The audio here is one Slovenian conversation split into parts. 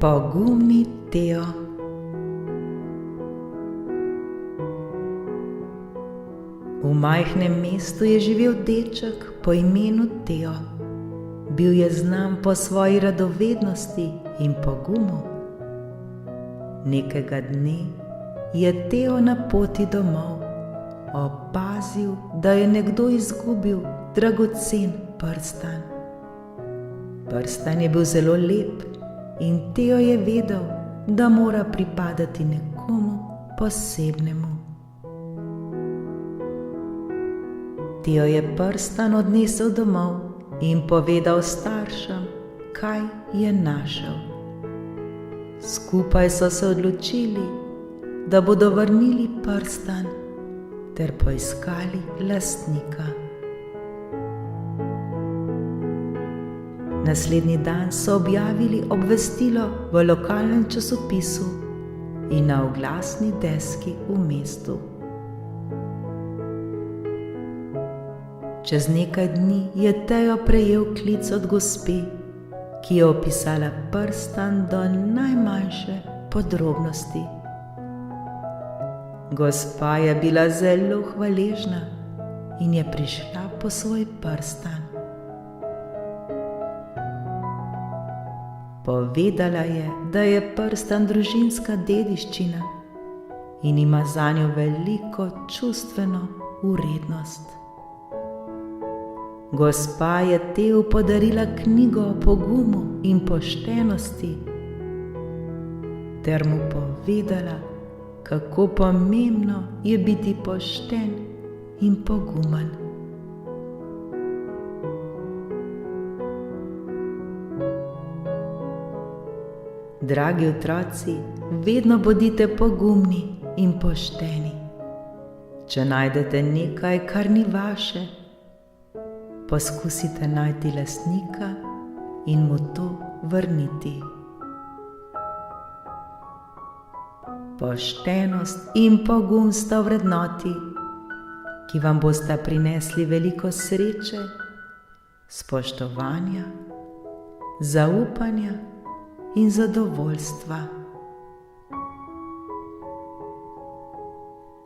Pogumni Teo. V majhnem mestu je živel deček po imenu Teo. Bil je znan po svoji radovednosti in pogumu. Nekega dne je Teo na poti domov opazil, da je nekdo izgubil dragocen prstan. Prstan je bil zelo lep in Teo je vedel, da mora pripadati nekomu posebnemu. Teo je prstan odnesel domov in povedal staršem, kaj je našel. Skupaj so se odločili, da bodo vrnili prstan ter poiskali lastnika. Naslednji dan so objavili obvestilo v lokalnem časopisu in na oglasni deski v mestu. Čez nekaj dni je Teo prejel klic od gospe, ki je opisala prstan do najmanjše podrobnosti. Gospa je bila zelo hvaležna in je prišla po svoj prstan. Povedala je, da je prstan družinska dediščina in ima zanjo veliko čustveno vrednost. Gospa je Teu podarila knjigo o pogumu in poštenosti ter mu povedala, kako pomembno je biti pošten in pogumen. Dragi otroci, vedno bodite pogumni in pošteni. Če najdete nekaj, kar ni vaše, poskusite najti lastnika in mu to vrniti. Poštenost in pogum sta vrednoti, ki vam bosta prinesli veliko sreče, spoštovanja, zaupanja in zadovoljstva.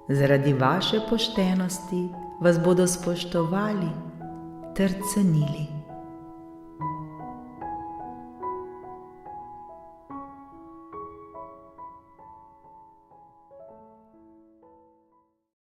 Zaradi vaše poštenosti vas bodo spoštovali ter cenili.